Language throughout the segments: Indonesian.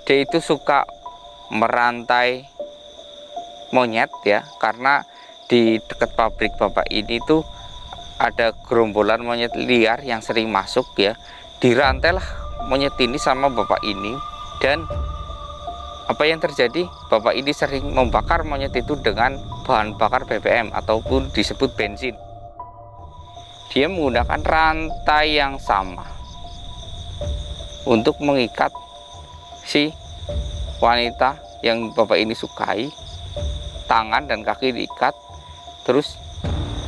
dia itu suka merantai monyet ya, karena di dekat pabrik bapak ini tuh ada gerombolan monyet liar yang sering masuk ya. Dirantailah monyet ini sama bapak ini, dan apa yang terjadi, bapak ini sering membakar monyet itu dengan bahan bakar BBM ataupun disebut bensin. Dia menggunakan rantai yang sama untuk mengikat si wanita yang bapak ini sukai. Tangan dan kaki diikat, terus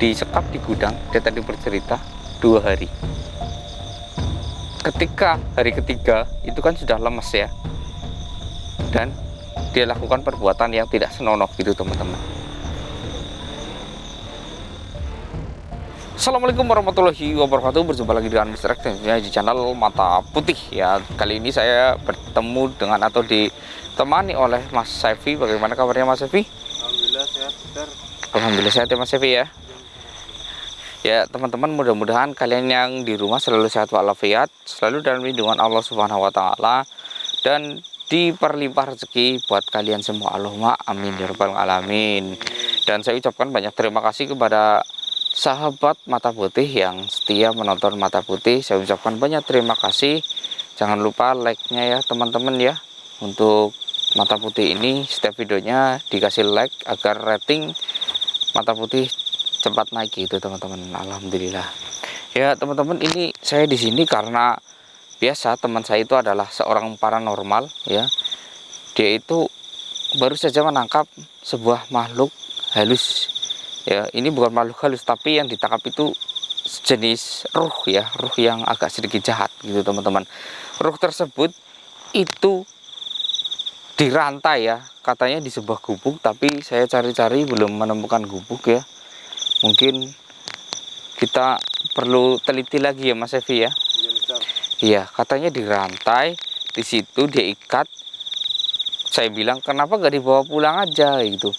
disekap di gudang. Dia tadi bercerita 2 hari. Ketika hari ketiga itu kan sudah lemes ya, dan dia lakukan perbuatan yang tidak senonoh gitu teman-teman. Assalamualaikum warahmatullahi wabarakatuh. Berjumpa lagi dengan Mr. X di channel Mata Putih ya. Kali ini saya bertemu dengan atau ditemani oleh Mas Sevi. Bagaimana kabarnya Mas Sevi? Alhamdulillah sehat, Mister. Alhamdulillah sehat ya Mas Sevi ya. Ya teman-teman, mudah-mudahan kalian yang di rumah selalu sehat walafiat, selalu dalam lindungan Allah Subhanahu wa taala, dan diperlimpah rezeki buat kalian semua. Allahumma amin ya rabbal alamin. Dan saya ucapkan banyak terima kasih kepada sahabat Mata Putih yang setia menonton Mata Putih. Saya ucapkan banyak terima kasih. Jangan lupa like-nya ya teman-teman ya. Untuk Mata Putih ini setiap videonya dikasih like agar rating Mata Putih cepat naik gitu teman-teman. Alhamdulillah. Ya teman-teman, ini saya di sini karena biasa teman saya itu adalah seorang paranormal ya. Dia itu baru saja menangkap sebuah makhluk halus. Ya, ini bukan makhluk halus, tapi yang ditangkap itu sejenis ruh ya, ruh yang agak sedikit jahat gitu teman-teman. Ruh tersebut itu dirantai ya, katanya di sebuah gubuk, tapi saya cari-cari belum menemukan gubuk ya. Mungkin kita perlu teliti lagi ya Mas Evi ya. Iya, Mister. Iya, katanya dirantai, di situ dia ikat. Saya bilang kenapa gak dibawa pulang aja gitu.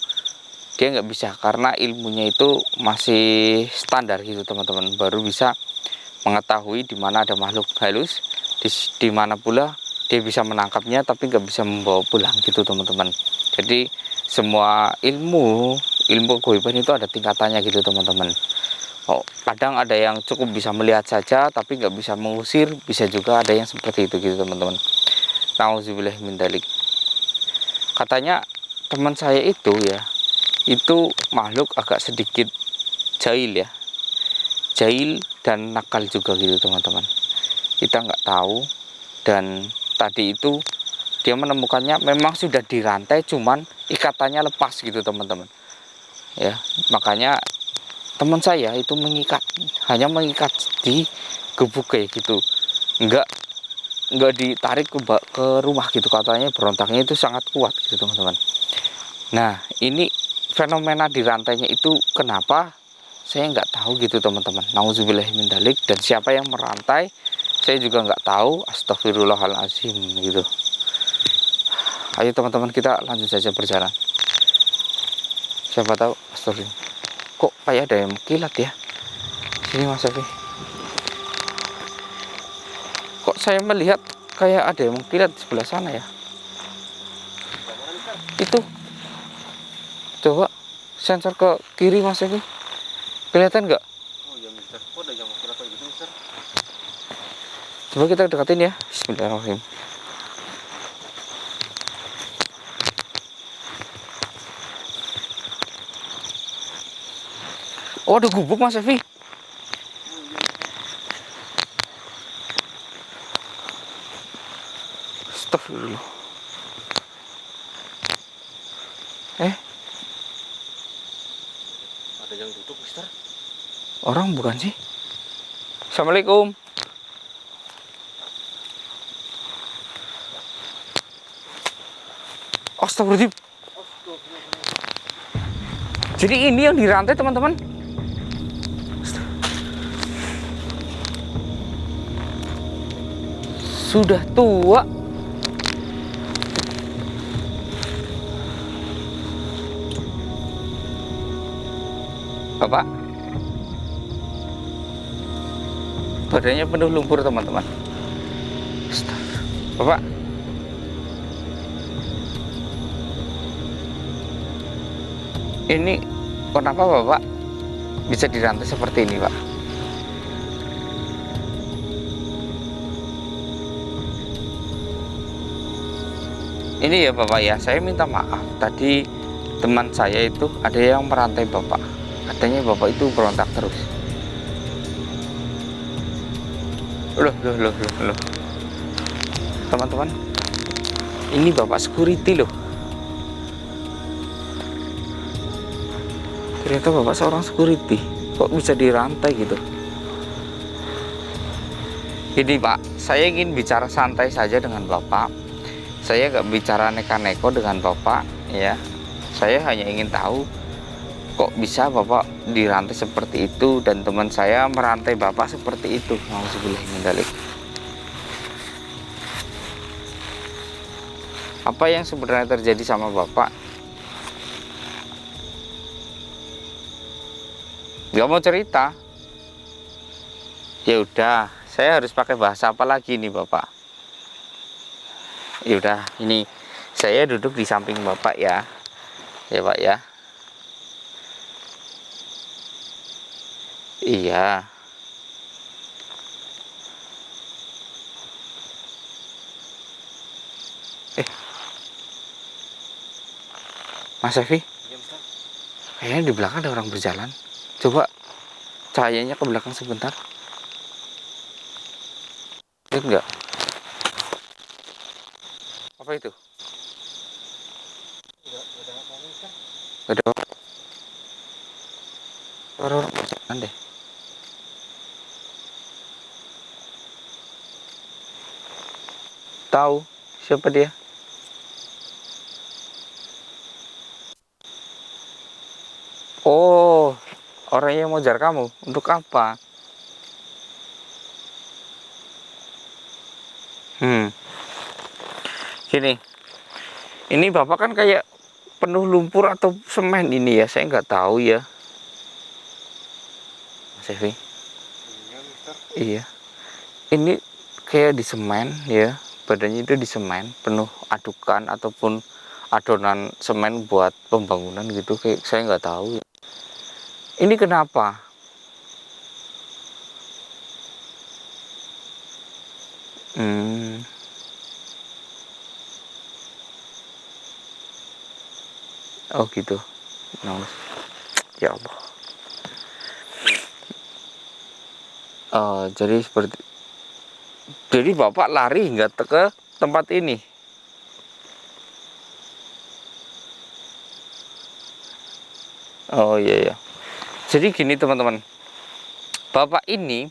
Dia nggak bisa karena ilmunya itu masih standar gitu teman-teman, baru bisa mengetahui di mana ada makhluk halus, di mana pula dia bisa menangkapnya tapi nggak bisa membawa pulang gitu teman-teman. Jadi semua ilmu kegoiban itu ada tingkatannya gitu teman-teman. Oh, kadang ada yang cukup bisa melihat saja tapi nggak bisa mengusir, bisa juga ada yang seperti itu gitu teman-teman. Nauzubillah min dzalik. Katanya teman saya itu makhluk agak sedikit jahil ya, jahil dan nakal juga gitu teman-teman. Kita nggak tahu, dan tadi itu dia menemukannya memang sudah dirantai, cuman ikatannya lepas gitu teman-teman ya. Makanya teman saya itu hanya mengikat di gubuk kayak gitu, nggak ditarik ke rumah gitu. Katanya berontaknya itu sangat kuat gitu teman-teman. Nah ini fenomena di rantainya itu kenapa, saya nggak tahu gitu teman-teman. Nauzubillah min dzalik. Dan siapa yang merantai saya juga nggak tahu. Astagfirullahaladzim gitu. Ayo teman-teman, kita lanjut saja berjalan. Siapa tahu, astagfirullah, kok kayak ada yang kilat ya sini Mas Afi. Kok saya melihat kayak ada yang kilat di sebelah sana ya. Itu coba sensor ke kiri Mas Evi, kelihatan nggak? Oh iya, Mister. Kok ada yang kira kayak gitu, Mister? Coba kita dekatin ya. Bismillahirrahmanirrahim. Oh, ada gubuk Mas Evi. Astagfirullah. Ada yang duduk, Mister. Orang bukan sih? Assalamualaikum. Astagfirullahaladzim. Jadi ini yang dirantai teman-teman. Sudah tua. Bapak, badannya penuh lumpur teman-teman. Bapak, Ini kenapa Bapak bisa dirantai seperti ini, Pak? Ini ya Bapak ya, saya minta maaf. Tadi teman saya itu ada yang merantai Bapak. Katanya Bapak itu berontak terus. Loh. Teman-teman, ini Bapak security loh. Ternyata Bapak seorang security. Kok bisa dirantai gitu? Ini Pak, saya ingin bicara santai saja dengan Bapak. Saya nggak bicara neka-neko dengan Bapak, ya. Saya hanya ingin tahu kok bisa Bapak dirantai seperti itu dan teman saya merantai Bapak seperti itu. Nauzubillah min dzalik. Apa yang sebenarnya terjadi sama Bapak? Gak mau cerita? Ya udah, saya harus pakai bahasa apa lagi nih Bapak? Ya udah, ini saya duduk di samping Bapak ya. Ya Pak ya. Iya. Mas Evi, Iya Mister. kayaknya di belakang ada orang berjalan. Coba cahayanya ke belakang sebentar. Lihat nggak? Apa itu? Enggak ada apa-apa Mister. Gak ada orang berjalan deh. Tahu siapa dia? Oh, orang yang mau jar kamu. Untuk apa? Gini, ini Bapak kan kayak penuh lumpur atau semen ini ya. Saya nggak tahu ya, Mas Evi. Iya Mister. Iya, ini kayak di semen ya. Badannya itu di semen, penuh adukan ataupun adonan semen buat pembangunan gitu. Kayak saya nggak tahu ya. Ini kenapa? Hmm, oh gitu. Nah, ya Allah. Jadi Bapak lari nggak ke tempat ini? Oh iya ya. Jadi gini teman-teman, Bapak ini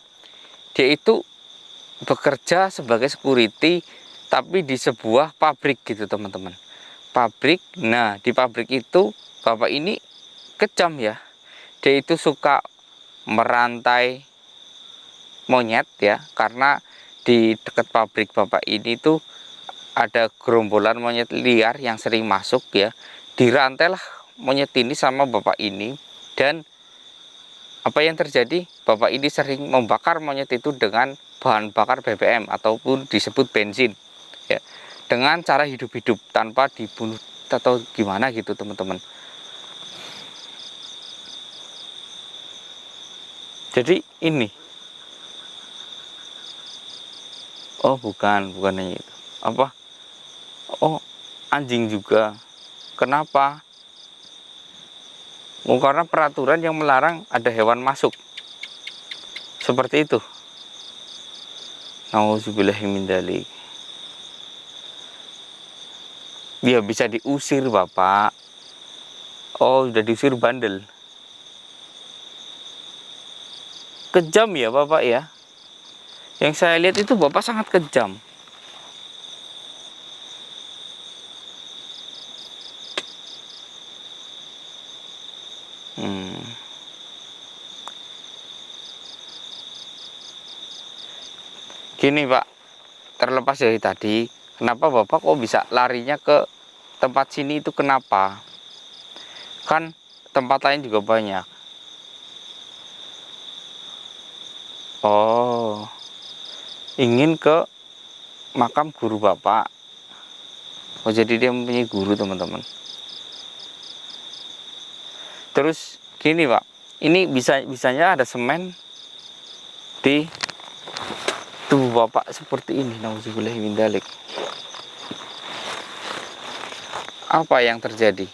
dia itu bekerja sebagai security tapi di sebuah pabrik gitu teman-teman. Pabrik. Nah, di pabrik itu Bapak ini kejam ya. Dia itu suka merantai monyet ya, karena di dekat pabrik Bapak ini tuh ada gerombolan monyet liar yang sering masuk ya. Dirantailah monyet ini sama Bapak ini, dan apa yang terjadi? Bapak ini sering membakar monyet itu dengan bahan bakar BBM ataupun disebut bensin ya, dengan cara hidup-hidup tanpa dibunuh atau gimana gitu teman-teman. Jadi ini, oh bukan hanya itu. Apa? Oh, anjing juga. Kenapa? Oh, karena peraturan yang melarang ada hewan masuk. Seperti itu. Nauzubillahi min dzalik. Dia bisa diusir, Bapak. Oh, udah diusir bandel. Kejam ya, Bapak ya. Yang saya lihat itu Bapak sangat kejam. Gini Pak, terlepas dari tadi, kenapa Bapak kok bisa larinya ke tempat sini itu kenapa? Kan tempat lain juga banyak. Oh, ingin ke makam guru Bapak. Oh, jadi dia mempunyai guru teman-teman. Terus gini Pak, ini bisanya ada semen di tubuh Bapak seperti ini. Nauzubillah min dzalik. Apa yang terjadi?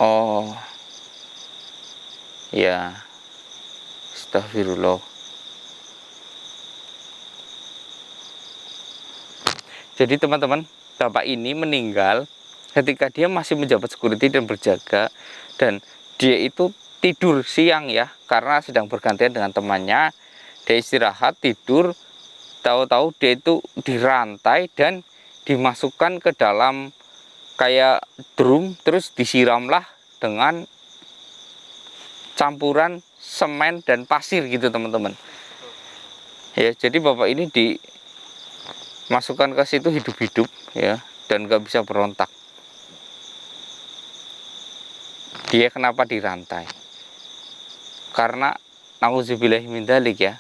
Oh, ya, astagfirullah. Jadi teman-teman, Bapak ini meninggal ketika dia masih menjabat security dan berjaga, dan dia itu tidur siang ya, karena sedang bergantian dengan temannya. Dia istirahat tidur, tahu-tahu dia itu dirantai dan dimasukkan ke dalam kayak drum, terus disiramlah dengan campuran semen dan pasir gitu teman-teman. Ya, jadi Bapak ini dimasukkan ke situ hidup-hidup ya, dan gak bisa berontak. Dia kenapa dirantai? Karena nauzubillahi min dzalik ya.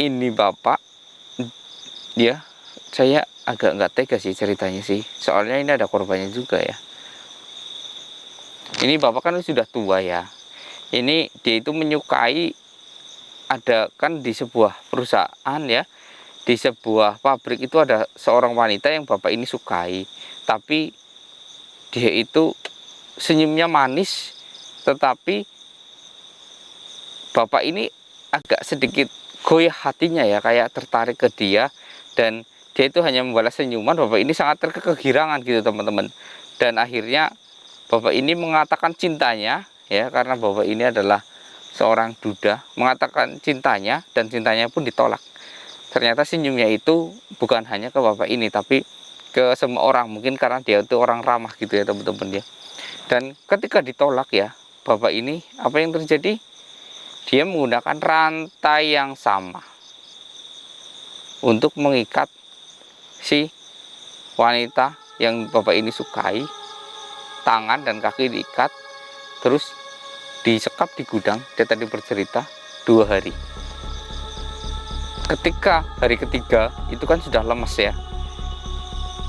Ini Bapak ya, saya agak nggak tega sih ceritanya sih. Soalnya ini ada korbannya juga ya. Ini Bapak kan sudah tua ya. Ini dia itu menyukai, ada kan di sebuah perusahaan ya, di sebuah pabrik itu ada seorang wanita yang Bapak ini sukai. Tapi dia itu senyumnya manis, tetapi Bapak ini agak sedikit goyah hatinya ya, kayak tertarik ke dia, dan dia itu hanya membalas senyuman. Bapak ini sangat kegirangan gitu teman-teman. Dan akhirnya Bapak ini mengatakan cintanya ya, karena Bapak ini adalah seorang duda, mengatakan cintanya, dan cintanya pun ditolak. Ternyata senyumnya itu bukan hanya ke Bapak ini, tapi ke semua orang, mungkin karena dia itu orang ramah gitu ya teman-teman ya. Dan ketika ditolak ya, Bapak ini apa yang terjadi? Dia menggunakan rantai yang sama untuk mengikat si wanita yang Bapak ini sukai. Tangan dan kaki diikat, terus disekap di gudang. Dia tadi bercerita 2 hari. Ketika hari ketiga itu kan sudah lemes ya,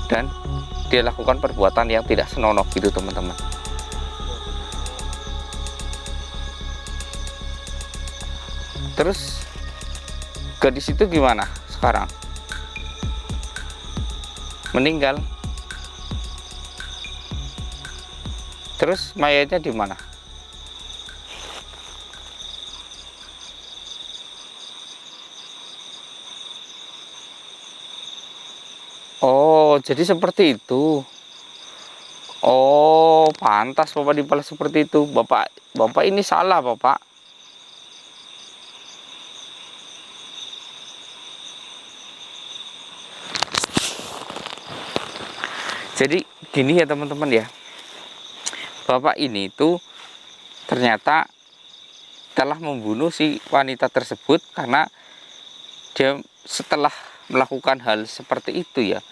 dan dia lakukan perbuatan yang tidak senonoh gitu teman-teman. Terus gadis itu gimana sekarang? Meninggal. Terus mayatnya di mana? Oh, jadi seperti itu. Oh, pantas Bapak dibalas seperti itu. Bapak ini salah, Bapak. Jadi gini ya teman-teman ya. Bapak ini tuh ternyata telah membunuh si wanita tersebut karena dia setelah melakukan hal seperti itu ya.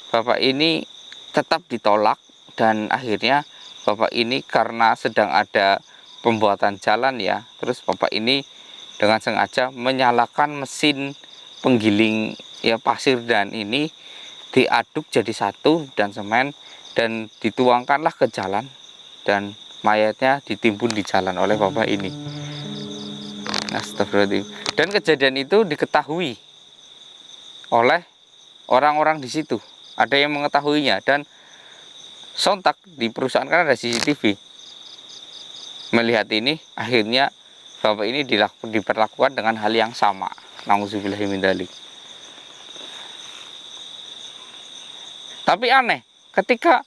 Bapak ini tetap ditolak, dan akhirnya Bapak ini karena sedang ada pembuatan jalan ya, terus Bapak ini dengan sengaja menyalakan mesin penggiling ya pasir, dan ini diaduk jadi satu dan semen, dan dituangkanlah ke jalan, dan mayatnya ditimbun di jalan oleh Bapak ini. Astagfirullahaladzim. Dan kejadian itu diketahui oleh orang-orang di situ. Ada yang mengetahuinya, dan sontak di perusahaan kan ada CCTV. Melihat ini, akhirnya Bapak ini diperlakukan dengan hal yang sama. Nauzubillahi min dzalik. Tapi aneh, ketika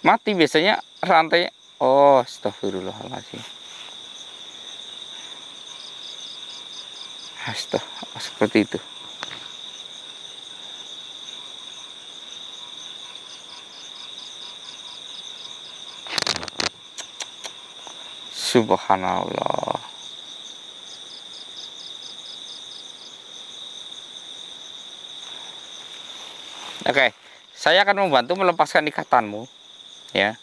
mati biasanya rantai, oh astagfirullahaladzim. Seperti itu. Subhanallah. Oke, saya akan membantu melepaskan ikatanmu ya.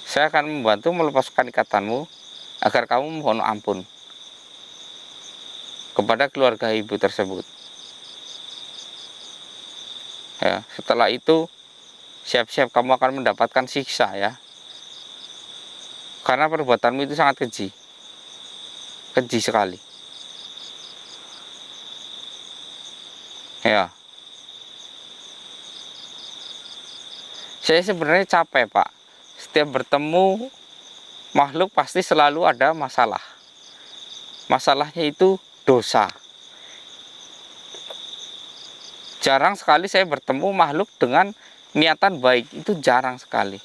Saya akan membantu melepaskan ikatanmu agar kamu mohon ampun kepada keluarga ibu tersebut. Ya, setelah itu siap-siap kamu akan mendapatkan siksa ya. Karena perbuatanmu itu sangat keji. Keji sekali. Ya. Saya sebenarnya capek, Pak. Setiap bertemu makhluk pasti selalu ada masalah. Masalahnya itu dosa. Jarang sekali saya bertemu makhluk dengan niatan baik. Itu jarang sekali.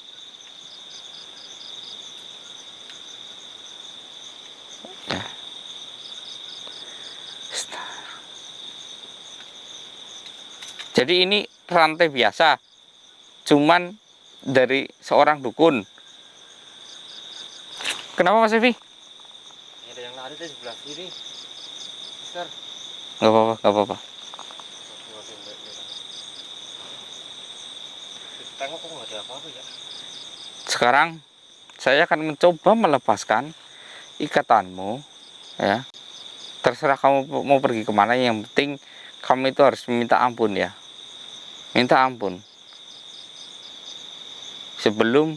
Ya. Jadi ini rantai biasa. Cuman dari seorang dukun. Kenapa Mas Evi? Ini ada yang lari di sebelah kiri. Mister. Gak apa-apa, gak apa-apa. Tengok kok nggak ada apa-apa ya. Sekarang saya akan mencoba melepaskan ikatanmu ya. Terserah kamu mau pergi kemana, yang penting kamu itu harus meminta ampun ya. Minta ampun sebelum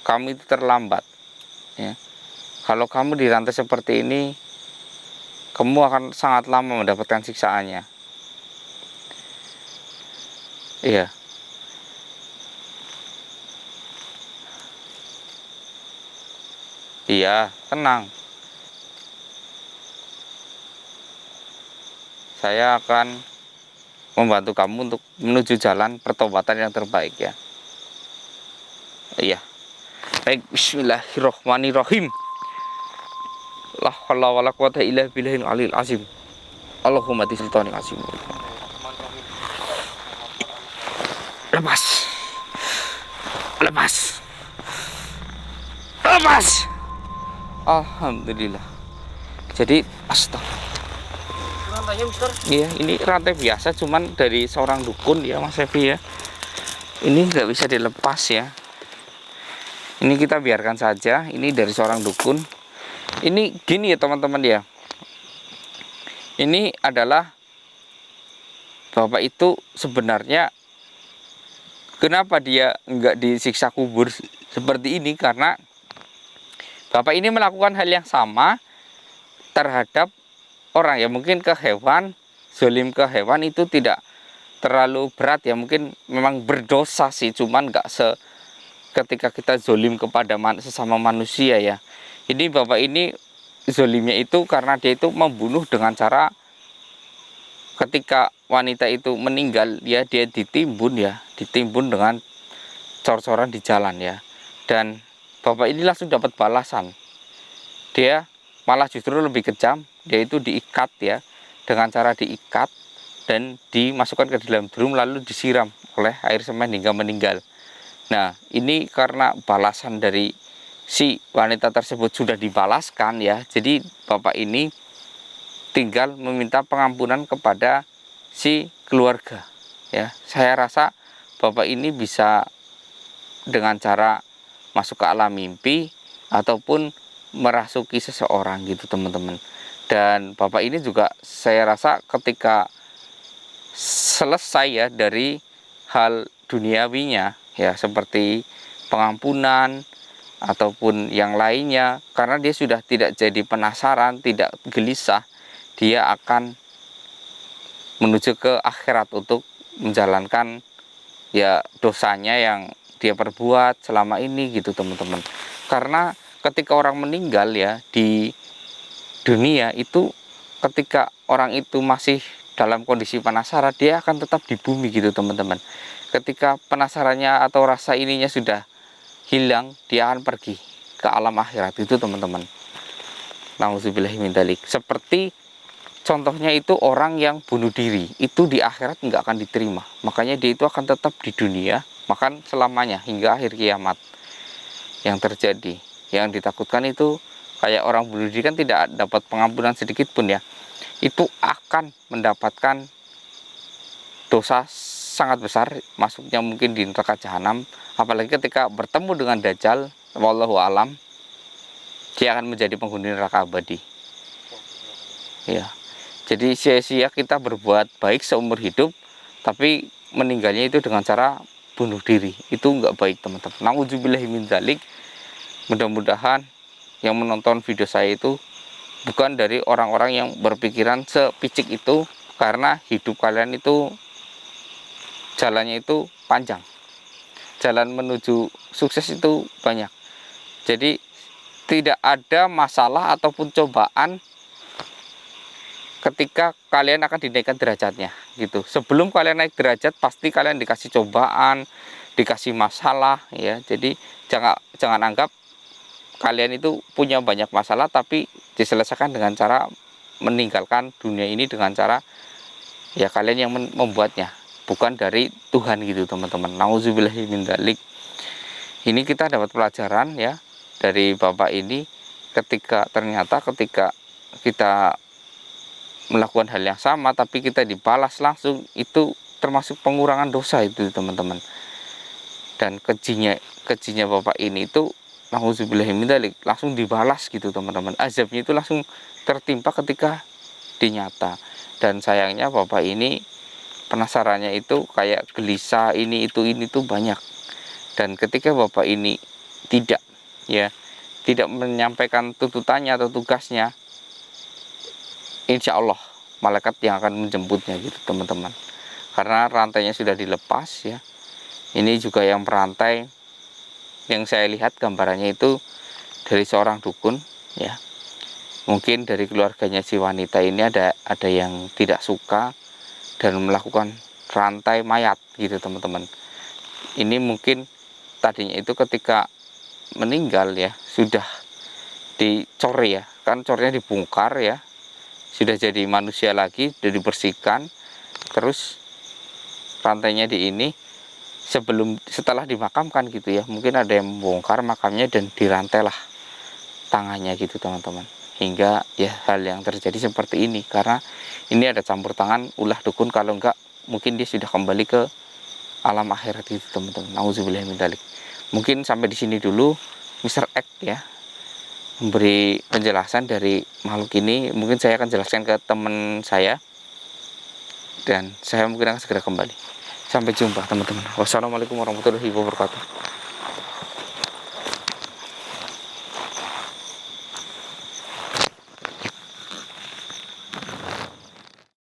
kamu itu terlambat ya. Kalau kamu dirantai seperti ini, kamu akan sangat lama mendapatkan siksaannya. Iya. Iya, tenang. Saya akan membantu kamu untuk menuju jalan pertobatan yang terbaik ya. Iya. Baik, bismillahirrahmanirrahim. La haula wala quwata illa billahil aliyil azim. Allahumma di sultanik azim. Lepas. Lepas. Lepas. Alhamdulillah. Jadi Rantainya Mister. iya, ini rantai biasa cuman dari seorang dukun ya Mas Evi ya. Ini nggak bisa dilepas ya. Ini kita biarkan saja. Ini dari seorang dukun. Ini gini ya teman-teman ya. Ini adalah bapak itu sebenarnya kenapa dia nggak disiksa kubur seperti ini, karena bapak ini melakukan hal yang sama terhadap orang ya, mungkin ke hewan, zolim ke hewan itu tidak terlalu berat ya, mungkin memang berdosa sih, cuman nggak ketika kita zolim kepada sesama manusia ya. Ini bapak ini zolimnya itu karena dia itu membunuh dengan cara ketika wanita itu meninggal ya, dia ditimbun dengan cor-coran di jalan ya. Dan bapak ini langsung dapat balasan. Dia malah justru lebih kejam, dia itu diikat ya, dengan cara diikat dan dimasukkan ke dalam drum lalu disiram oleh air semen hingga meninggal. Nah, ini karena balasan dari si wanita tersebut sudah dibalaskan ya. Jadi bapak ini tinggal meminta pengampunan kepada si keluarga ya. Saya rasa bapak ini bisa dengan cara masuk ke alam mimpi ataupun merasuki seseorang gitu teman-teman. Dan bapak ini juga saya rasa ketika selesai ya dari hal duniawinya ya, seperti pengampunan ataupun yang lainnya, karena dia sudah tidak jadi penasaran, tidak gelisah, dia akan menuju ke akhirat untuk menjalankan ya dosanya yang dia perbuat selama ini gitu teman-teman. Karena ketika orang meninggal ya di dunia itu, ketika orang itu masih dalam kondisi penasaran, dia akan tetap di bumi gitu teman-teman. Ketika penasarannya atau rasa ininya sudah hilang, dia akan pergi ke alam akhirat itu teman-teman. Nauzubillahi min dzalik. Seperti contohnya itu orang yang bunuh diri, itu di akhirat nggak akan diterima. Makanya dia itu akan tetap di dunia, makan selamanya hingga akhir kiamat yang terjadi. Yang ditakutkan itu kayak orang bunuh diri kan tidak dapat pengampunan sedikit pun ya. Itu akan mendapatkan dosa sangat besar, masuknya mungkin di neraka jahanam. Apalagi ketika bertemu dengan Dajjal, wallahu alam, dia akan menjadi penghuni neraka abadi. Ya. Jadi sia-sia kita berbuat baik seumur hidup, tapi meninggalnya itu dengan cara bunuh diri. Itu nggak baik teman-teman. Nauzubillahi min dzalik. Mudah-mudahan yang menonton video saya itu bukan dari orang-orang yang berpikiran sepicik itu, karena hidup kalian itu jalannya itu panjang. Jalan menuju sukses itu banyak. Jadi tidak ada masalah ataupun cobaan ketika kalian akan dinaikkan derajatnya gitu. Sebelum kalian naik derajat pasti kalian dikasih cobaan, dikasih masalah ya. Jadi jangan anggap kalian itu punya banyak masalah tapi diselesaikan dengan cara meninggalkan dunia ini dengan cara ya kalian yang membuatnya, bukan dari Tuhan gitu teman-teman. Nauzubillahi min dzalik. Ini kita dapat pelajaran ya dari Bapak ini, ternyata ketika kita melakukan hal yang sama tapi kita dibalas langsung, itu termasuk pengurangan dosa itu teman-teman. Dan kejinya Bapak ini itu nauzubillahi min dzalik, langsung dibalas gitu teman-teman. Azabnya itu langsung tertimpa ketika dinyata. Dan sayangnya Bapak ini penasarannya itu kayak gelisah, ini itu banyak. Dan ketika Bapak ini tidak menyampaikan tuntutannya atau tugasnya, insya Allah malaikat yang akan menjemputnya gitu teman-teman. Karena rantainya sudah dilepas ya. Ini juga yang perantai yang saya lihat gambarannya itu dari seorang dukun ya. Mungkin dari keluarganya si wanita ini ada yang tidak suka dan melakukan rantai mayat gitu teman-teman. Ini mungkin tadinya itu ketika meninggal ya sudah dicor ya, kan cornya dibongkar ya, sudah jadi manusia lagi, sudah dibersihkan, terus rantainya di ini setelah dimakamkan gitu ya, mungkin ada yang membongkar makamnya dan dirantailah tangannya gitu teman-teman, hingga ya hal yang terjadi seperti ini. Karena ini ada campur tangan ulah dukun, kalau enggak mungkin dia sudah kembali ke alam akhirat gitu teman-teman. Nauzubillahi min dzalik. Mungkin sampai di sini dulu Mr. X ya, memberi penjelasan dari makhluk ini. Mungkin saya akan jelaskan ke teman saya dan saya mungkin akan segera kembali. Sampai jumpa teman-teman. Wassalamualaikum warahmatullahi wabarakatuh.